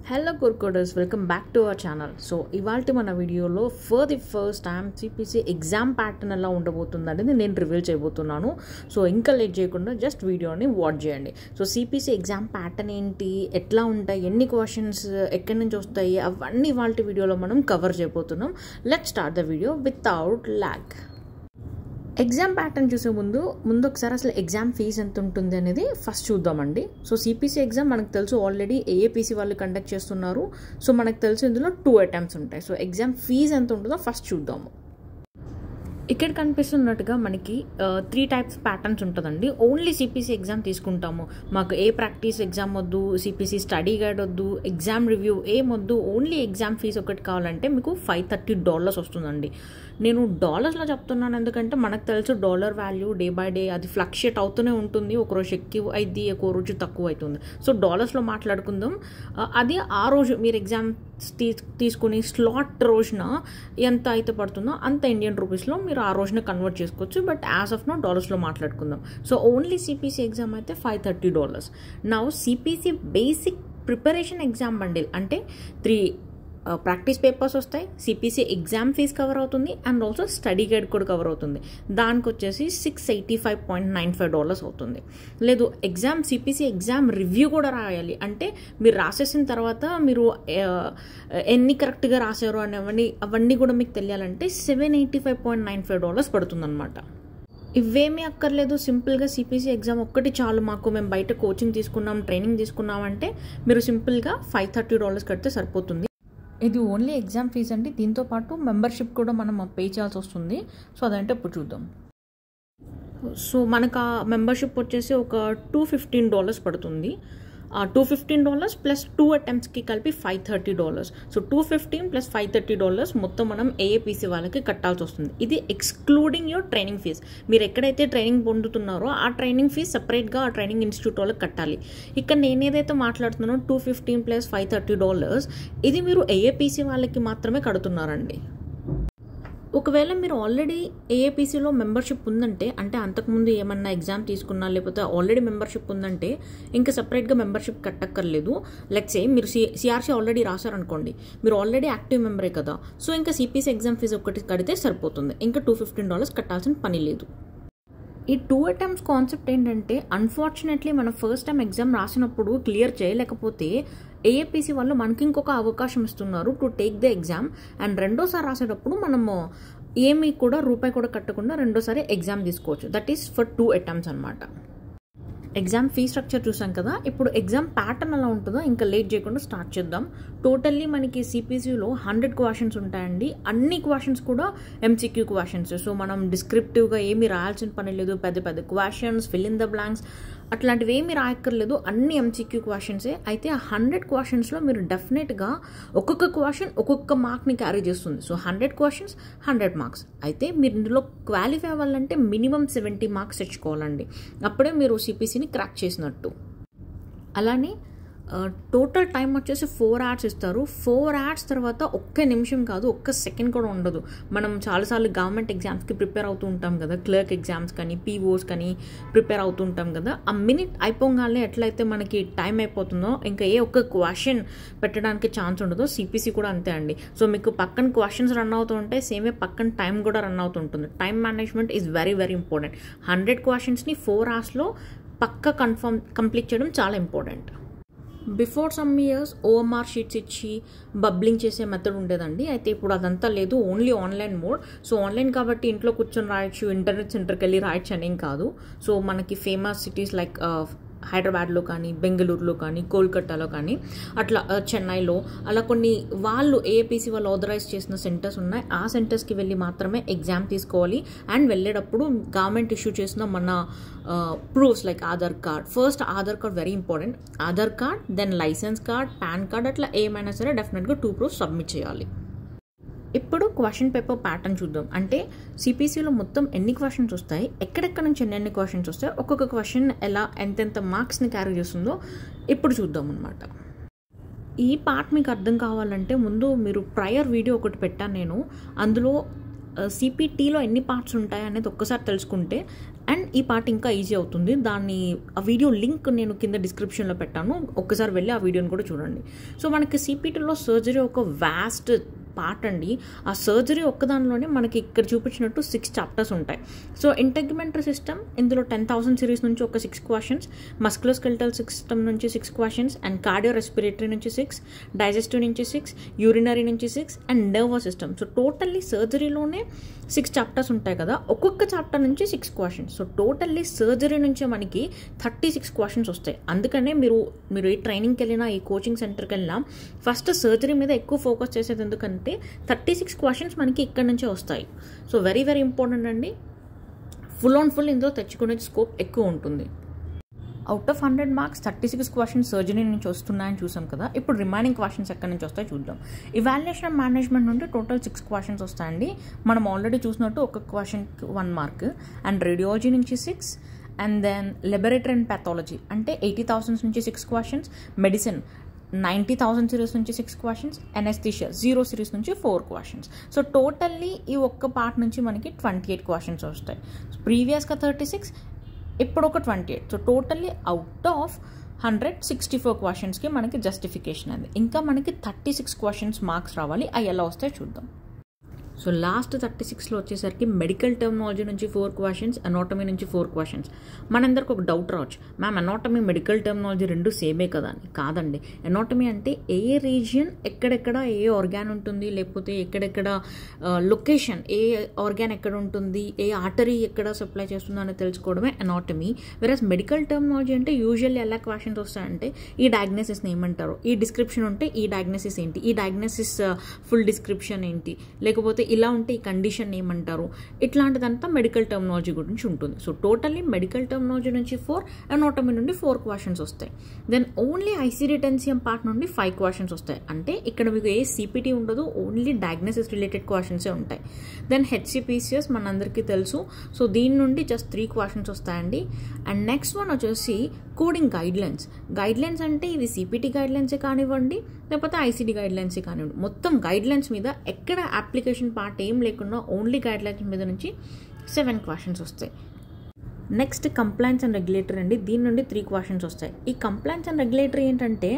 Hello Kurkoders, welcome back to our channel. So ఇవాల్టి మన వీడియోలో for the first time CPC exam pattern ఎలా ఉండబోతుంది అనేది నేను రివీల్ చేయబోతున్నాను. సో ఇంకా లేట్ చేయకుండా జస్ట్ వీడియోని వాచ్ చేయండి. సో సిపిసి ఎగ్జామ్ ప్యాటర్న్ ఏంటి, ఎట్లా ఉంటాయి, ఎన్ని క్వశ్చన్స్ ఎక్కడి నుంచి వస్తాయి, అవన్నీ ఇవాల్టి వీడియోలో మనం కవర్ చేయబోతున్నాం. Let's start the video without lag. Exam pattern చూసే ముందు ఒకసారి అసలు ఎగ్జామ్ ఫీజు ఎంత ఉంటుంది అనేది ఫస్ట్ చూద్దామండి. సో సిపిసి ఎగ్జామ్ మనకు తెలుసు ఆల్రెడీ ఏఏపీసీ వాళ్ళు కండక్ట్ చేస్తున్నారు. సో మనకు తెలుసు ఇందులో 2 అటెంప్ట్స్ ఉంటాయి. సో ఎగ్జామ్ ఫీజు ఎంత ఉంటుందో ఫస్ట్ చూద్దాము. ఇక్కడ కనిపిస్తున్నట్టుగా మనకి 3 టైప్స్ ప్యాటర్న్స్ ఉంటుందండి. ఓన్లీ సిపిసి ఎగ్జామ్ తీసుకుంటాము, మాకు ఏ ప్రాక్టీస్ ఎగ్జామ్ వద్దు, సిపిసి స్టడీ గైడ్ వద్దు, ఎగ్జామ్ రివ్యూ ఏమొద్దు, ఓన్లీ ఎగ్జామ్ ఫీజు ఒకటి కావాలంటే మీకు $530 వస్తుందండి. నేను డాలర్స్లో చెప్తున్నాను ఎందుకంటే మనకు తెలుసు dollar value day by day అది ఫ్లక్చుయేట్ అవుతూనే ఉంటుంది. ఒకరోజు ఎక్కువ అయింది, ఒక రోజు తక్కువ అవుతుంది. సో డాలర్స్లో మాట్లాడుకుందాం. అది ఆ రోజు మీరు ఎగ్జామ్ తీసుకుని స్లాట్ రోజున ఎంత అయితే పడుతుందో అంత ఇండియన్ రూపీస్లో మీరు ఆ రోజున కన్వర్ట్ చేసుకోవచ్చు. బట్ యాజ్ ఆఫ్ నో డాలర్స్లో మాట్లాడుకుందాం. సో ఓన్లీ సిపిసి ఎగ్జామ్ అయితే $530. Now CPC basic preparation exam bundle అంటే 3 ప్రాక్టీస్ పేపర్స్ వస్తాయి, సిపిసి ఎగ్జామ్ ఫీజ్ కవర్ అవుతుంది, అండ్ ఆల్సో స్టడీ గైడ్ కూడా కవర్ అవుతుంది. దానికి వచ్చేసి $685.95 అవుతుంది. లేదు ఎగ్జామ్ సిపిసి ఎగ్జామ్ రివ్యూ కూడా రాయాలి అంటే మీరు రాసేసిన తర్వాత మీరు ఎన్ని కరెక్ట్గా రాశారు అవన్నీ కూడా మీకు తెలియాలంటే $785.95 పడుతుంది అనమాట. ఇవేమీ అక్కర్లేదు, సింపుల్గా సిపిసి ఎగ్జామ్ ఒక్కటి చాలు మాకు, మేము బయట కోచింగ్ తీసుకున్నాం, ట్రైనింగ్ తీసుకున్నామంటే మీరు సింపుల్గా $530 కడితే సరిపోతుంది. ఇది ఓన్లీ ఎగ్జామ్ ఫీజ్ అండి. దీంతోపాటు మెంబర్షిప్ కూడా మనం పే చేయాల్సి వస్తుంది. సో అదంటే ఇప్పుడు చూద్దాం. సో మనకు ఆ మెంబర్షిప్ వచ్చేసి ఒక $215 పడుతుంది. $215 ప్లస్ 2 అటెంప్ట్స్కి కలిపి $530. సో $215 ప్లస్ $530 మొత్తం మనం ఏఏపీసీ వాళ్ళకి కట్టాల్సి వస్తుంది. ఇది ఎక్స్క్లూడింగ్ యువర్ ట్రైనింగ్ ఫీజ్. మీరు ఎక్కడైతే ట్రైనింగ్ పొందుతున్నారో ఆ ట్రైనింగ్ ఫీజ్ సపరేట్గా ఆ ట్రైనింగ్ ఇన్స్టిట్యూట్ వాళ్ళకి కట్టాలి. ఇక్కడ నేను ఏదైతే మాట్లాడుతున్నానో $215 ప్లస్ $530 ఇది మీరు ఏఏపీసీ వాళ్ళకి మాత్రమే కడుతున్నారండి. ఒకవేళ మీరు ఆల్రెడీ ఏఏపీసీలో మెంబర్షిప్ ఉందంటే, అంటే అంతకుముందు ఏమన్నా ఎగ్జామ్ తీసుకున్నా లేకపోతే ఆల్రెడీ మెంబర్షిప్ ఉందంటే ఇంకా సపరేట్గా మెంబర్షిప్ కట్టక్కర్లేదు. లెట్స్ సే మీరు సిఆర్సీ ఆల్రెడీ రాశారనుకోండి, మీరు ఆల్రెడీ యాక్టివ్ మెంబరే కదా. సో ఇంకా సిపిసి ఎగ్జామ్ ఫీజు ఒకటి కడితే సరిపోతుంది, ఇంకా $215 కట్టాల్సిన పని లేదు. ఈ 2 అటెంప్ట్స్ కాన్సెప్ట్ ఏంటంటే, అన్ఫార్చునేట్లీ మనం ఫస్ట్ టైం ఎగ్జామ్ రాసినప్పుడు క్లియర్ చేయలేకపోతే ఏఏపీసీ వాళ్ళు మనకి ఇంకొక అవకాశం ఇస్తున్నారు to take the exam. And రెండోసారి రాసేటప్పుడు మనము ఏమీ కూడా రూపాయి కూడా కట్టకుండా రెండోసారి ఎగ్జామ్ తీసుకోవచ్చు. దట్ ఈస్ ఫర్ 2 అటెంప్ట్స్ అనమాట. ఎగ్జామ్ ఫీ స్ట్రక్చర్ చూసాం కదా, ఇప్పుడు ఎగ్జామ్ ప్యాటర్న్ ఎలా ఉంటుందో ఇంకా లేట్ చేయకుండా స్టార్ట్ చేద్దాం. టోటల్లీ మనకి సిపిసిలో 100 క్వశ్చన్స్ ఉంటాయండి. అన్ని క్వశ్చన్స్ కూడా ఎంసీక్యూ క్వశ్చన్స్. సో మనం డిస్క్రిప్టివ్గా ఏమీ రాయాల్సిన పని లేదు. పెద్ద పెద్ద questions, fill in the blanks అట్లాంటివి ఏమీ రాయక్కర్లేదు. అన్ని ఎంసీక్యూ క్వశ్చన్సే. అయితే ఆ 100 క్వశ్చన్స్లో మీరు డెఫినెట్గా ఒక్కొక్క క్వశ్చన్ ఒక్కొక్క మార్క్ని క్యారీ చేస్తుంది. So 100 questions 100 marks. అయితే మీరు ఇందులో క్వాలిఫై అవ్వాలంటే మినిమం 70 మార్క్స్ తెచ్చుకోవాలండి. అప్పుడే మీరు సిపిసిని క్రాక్ చేసినట్టు. అలానే టోటల్ టైం వచ్చేసి 4 hours ఇస్తారు. 4 hours తర్వాత ఒక్క నిమిషం కాదు, ఒక్క సెకండ్ కూడా ఉండదు. మనం చాలాసార్లు గవర్నమెంట్ ఎగ్జామ్స్కి ప్రిపేర్ అవుతూ ఉంటాం కదా, క్లర్క్ ఎగ్జామ్స్ కానీ పీఓస్ కానీ ప్రిపేర్ అవుతూ ఉంటాం కదా. ఆ మినిట్ అయిపోగానే ఎట్లయితే మనకి టైం అయిపోతుందో ఇంకా ఏ ఒక్క క్వశ్చన్ పెట్టడానికి ఛాన్స్ ఉండదో, సిపిసి కూడా అంతే అండి. సో మీకు పక్కన క్వశ్చన్స్ రన్ అవుతూ ఉంటాయి, సేమే పక్కన టైం కూడా రన్ అవుతుంటుంది. Time management is very very important. 100 క్వశ్చన్స్ని 4 hoursలో పక్కా కంప్లీట్ చేయడం చాలా important. Before some years OMR sheets ఇచ్చి బబ్లింగ్ చేసే మెథడ్ ఉండేదండి. అయితే ఇప్పుడు అదంతా లేదు, only online mode. So online కాబట్టి ఇంట్లో కూర్చొని రాయొచ్చు, ఇంటర్నెట్ సెంటర్కి వెళ్ళి రాయొచ్చు అనేం కాదు. సో మనకి ఫేమస్ సిటీస్ లైక్ హైదరాబాద్లో కానీ, బెంగళూరులో కానీ, కోల్కతాలో కానీ, అట్లా చెన్నైలో అలా కొన్ని వాళ్ళు ఏఏపీసీ వాళ్ళు ఆథరైజ్ చేసిన సెంటర్స్ ఉన్నాయి. ఆ సెంటర్స్కి వెళ్ళి మాత్రమే ఎగ్జామ్ తీసుకోవాలి. అండ్ వెళ్ళేటప్పుడు గవర్నమెంట్ ఇష్యూ చేసిన మన proofs like Aadhaar card, first Aadhaar card very important. Aadhaar card, then licence card, PAN card, అట్లా ఏమైనా సరే డెఫినెట్గా 2 proofs సబ్మిట్ చేయాలి. ఇప్పుడు క్వశ్చన్ పేపర్ ప్యాటర్న్ చూద్దాం. అంటే సిపిసిలో మొత్తం ఎన్ని క్వశ్చన్స్ వస్తాయి, ఎక్కడెక్కడ నుంచి ఎన్ని క్వశ్చన్స్ వస్తాయి, ఒక్కొక్క క్వశ్చన్ ఎలా ఎంతెంత మార్క్స్ని క్యారీ చేస్తుందో ఇప్పుడు చూద్దాం అనమాట. ఈ పార్ట్ మీకు అర్థం కావాలంటే ముందు మీరు ప్రయర్ వీడియో ఒకటి పెట్టాను నేను, అందులో సిపిటీలో ఎన్ని పార్ట్స్ ఉంటాయి అనేది ఒక్కసారి తెలుసుకుంటే అండ్ ఈ పార్ట్ ఇంకా ఈజీ అవుతుంది. ఆ వీడియో లింక్ నేను కింద డిస్క్రిప్షన్లో పెట్టాను, ఒక్కసారి వెళ్ళి ఆ వీడియోని కూడా చూడండి. సో మనకి సిపిటీలో సర్జరీ ఒక వాస్ట్ పార్ట్ అండి. ఆ సర్జరీ ఒక్కదానిలోనే మనకి ఇక్కడ చూపించినట్టు 6 చాప్టర్స్ ఉంటాయి. సో ఇంటెగ్యుమెంటరీ సిస్టమ్, ఇందులో 10,000 సిరీస్ నుంచి ఒక 6 క్వశ్చన్స్, మస్కులోస్కెలిటల్ సిస్టమ్ నుంచి 6 క్వశ్చన్స్, అండ్ కార్డియో రెస్పిరేటరీ నుంచి 6, డైజెస్టివ్ నుంచి 6, యూరినరీ నుంచి 6, and nervous system. So totally సర్జరీలోనే 6 చాప్టర్స్ ఉంటాయి కదా, ఒక్కొక్క చాప్టర్ నుంచి 6 క్వశ్చన్స్. సో టోటల్లీ సర్జరీ నుంచే మనకి 36 క్వశ్చన్స్ వస్తాయి. అందుకనే మీరు ఈ ట్రైనింగ్కి వెళ్ళినా, ఈ కోచింగ్ సెంటర్కి వెళ్ళినా ఫస్ట్ సర్జరీ మీద ఎక్కువ ఫోకస్ చేసేది. ఎందుకంటే 36 క్వశ్చన్స్ మనకి ఇక్కడ నుంచే వస్తాయి. సో వెరీ వెరీ ఇంపార్టెంట్ అండి. ఫుల్ ఇందులో తెచ్చుకునే స్కోప్ ఎక్కువ ఉంటుంది. Out of 100 marks 36 questions surgery నుంచి వస్తున్నాయని చూసాం కదా. ఇప్పుడు రిమైనింగ్ క్వశ్చన్స్ ఎక్కడి నుంచి వస్తాయో చూద్దాం. ఇవాల్యుయేషన్ అండ్ మేనేజ్మెంట్ నుండి టోటల్ 6 క్వశ్చన్స్ వస్తాయండి. మనం ఆల్రెడీ చూసినట్టు ఒక క్వశ్చన్కి 1 మార్క్, అండ్ రేడియాలజీ నుంచి 6, and then laboratory and pathology అంటే 80,000 నుంచి 6 క్వశ్చన్స్, మెడిసిన్ 90,000 సిరీస్ నుంచి 6 క్వశ్చన్స్, ఎనెస్థీషియా 0 సిరీస్ నుంచి 4 క్వశ్చన్స్. సో టోటల్లీ ఈ ఒక్క పార్ట్ నుంచి మనకి 28 క్వశ్చన్స్ వస్తాయి. ప్రీవియస్గా 36, ఇప్పుడు ఒక 28. సో టోటల్లీ అవుట్ ఆఫ్ 164 క్వశ్చన్స్కి మనకి జస్టిఫికేషన్ అది. ఇంకా మనకి 36 క్వశ్చన్స్ మార్క్స్ రావాలి. అవి ఎలా వస్తాయో చూద్దాం. సో లాస్ట్ 36లో వచ్చేసరికి మెడికల్ టర్మినాలజీ నుంచి 4 క్వశ్చన్స్, అనాటమీ నుంచి 4 క్వశ్చన్స్. మనందరికి ఒక డౌట్ రావచ్చు, మ్యామ్ అనాటమీ మెడికల్ టర్మినాలజీ రెండు సేమే కదా అని. కాదండి. అనాటమీ అంటే ఏ రీజియన్ ఎక్కడెక్కడ ఏ ఆర్గాన్ ఉంటుంది, లేకపోతే ఎక్కడెక్కడ లొకేషన్, ఏ ఆర్గాన్ ఎక్కడ ఉంటుంది, ఏ ఆర్టరీ ఎక్కడ సప్లై చేస్తుందో అని తెలుసుకోవడమే అనాటమీ. వెరస్ మెడికల్ టర్మినాలజీ అంటే యూజువల్లీ ఎలా క్వశ్చన్స్ వస్తాయంటే, ఈ డయాగ్నోసిస్ని ఏమంటారు, ఈ డిస్క్రిప్షన్ ఉంటే ఈ డయాగ్నోసిస్ ఏంటి, ఈ డయాగ్నోసిస్ ఫుల్ డిస్క్రిప్షన్ ఏంటి, లేకపోతే ఇలా ఉంటే ఈ కండిషన్ ఏమంటారు, ఇట్లాంటిదంతా మెడికల్ టర్మినాలజీ గురించి ఉంటుంది. సో టోటల్లీ మెడికల్ టర్మినాలజీ నుంచి 4, అనాటమీ నుండి 4 క్వశ్చన్స్ వస్తాయి. దెన్ ఓన్లీ ఐసీడీ టెన్సియం పార్ట్ నుండి 5 క్వశ్చన్స్ వస్తాయి. అంటే ఇక్కడ మీకు ఏ సిపిటీ ఉండదు, ఓన్లీ డయాగ్నోసిస్ రిలేటెడ్ క్వశ్చన్సే ఉంటాయి. దెన్ హెచ్సిపిసిఎస్ మనందరికీ తెలుసు. సో దీని నుండి జస్ట్ 3 క్వశ్చన్స్ వస్తాయండి. అండ్ నెక్స్ట్ వన్ వచ్చేసి కోడింగ్ గైడ్లైన్స్ అంటే ఇది సిపిటీ గైడ్లైన్సే కానివ్వండి, లేకపోతే ఐసీడీ గైడ్లైన్సే కానివ్వండి, మొత్తం గైడ్లైన్స్ మీద ఎక్కడ అప్లికేషన్ పార్ట్ ఏం లేకుండా ఓన్లీ గైడ్లైన్స్ మీద నుంచి 7 క్వశ్చన్స్ వస్తాయి. నెక్స్ట్ కంప్లైన్స్ అండ్ రెగ్యులేటరీ అండి. దీని నుండి 3 క్వశ్చన్స్ వస్తాయి. ఈ కంప్లైన్స్ అండ్ రెగ్యులేటరీ ఏంటంటే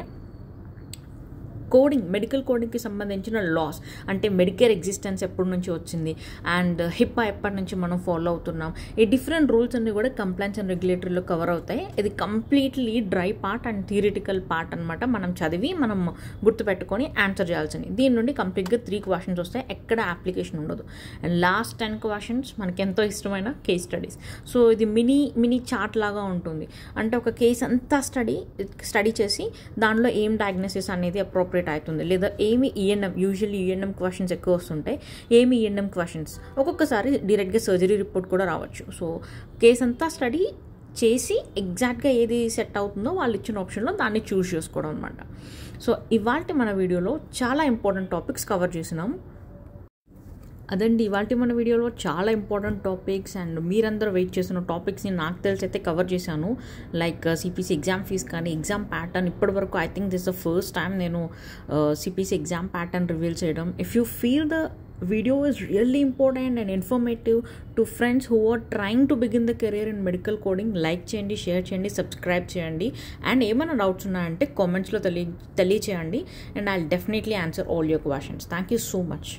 మెడికల్ కోడింగ్కి సంబంధించిన లాస్, అంటే మెడికేర్ ఎగ్జిస్టెన్స్ ఎప్పటి నుంచి వచ్చింది, అండ్ హిప్పా ఎప్పటి నుంచి మనం ఫాలో అవుతున్నాం, ఈ డిఫరెంట్ రూల్స్ అన్ని కూడా కంప్లైంట్స్ అండ్ రెగ్యులేటరీలో కవర్ అవుతాయి. ఇది completely dry part and theoretical part అనమాట. మనం చదివి మనం గుర్తుపెట్టుకొని ఆన్సర్ చేయాల్సింది. దీని నుండి కంప్లీట్గా 3 క్వశ్చన్స్ వస్తాయి, ఎక్కడ అప్లికేషన్ ఉండదు. అండ్ లాస్ట్ 10 క్వశ్చన్స్ మనకి ఎంతో ఇష్టమైన కేస్ స్టడీస్. సో ఇది మినీ చార్ట్ లాగా ఉంటుంది. అంటే ఒక కేస్ అంతా స్టడీ చేసి దానిలో ఏం డయాగ్నోసిస్ అనేది అప్రోప్రియేట్ అవుతుంది, లేదా ఏమి యూజువల్లీ ఈఎన్ఎం క్వశ్చన్స్ ఎక్కువ వస్తుంటాయి, ఏమి ఈఎన్ఎం క్వశ్చన్స్, ఒక్కొక్కసారి డైరెక్ట్గా సర్జరీ రిపోర్ట్ కూడా రావచ్చు. సో కేస్ అంతా స్టడీ చేసి ఎగ్జాక్ట్గా ఏది సెట్ అవుతుందో వాళ్ళు ఇచ్చిన ఆప్షన్లో దాన్ని చూస్ చేసుకోవడం అనమాట. సో ఇవాళ మన వీడియోలో చాలా ఇంపార్టెంట్ టాపిక్స్ కవర్ చేసినాం. అదండి ఇవాళ మన వీడియోలో చాలా ఇంపార్టెంట్ టాపిక్స్, అండ్ మీరందరూ వెయిట్ చేసిన టాపిక్స్ని నాకు తెలిసి అయితే కవర్ చేశాను. లైక్ సిపిసి ఎగ్జామ్ ఫీజ్ కానీ, ఎగ్జామ్ ప్యాటర్న్. ఇప్పటి వరకు I think this the first time నేను సిపిసి ఎగ్జామ్ ప్యాటర్న్ రివీల్ చేయడం. If you feel the video is really important and informative to friends who are trying to begin the career in medical coding, like చేయండి, share చేయండి, subscribe చేయండి. And ఏమైనా doubts ఉన్నాయంటే కామెంట్స్లో తెలియచేయండి, and I will definitely answer all your questions. Thank you so much.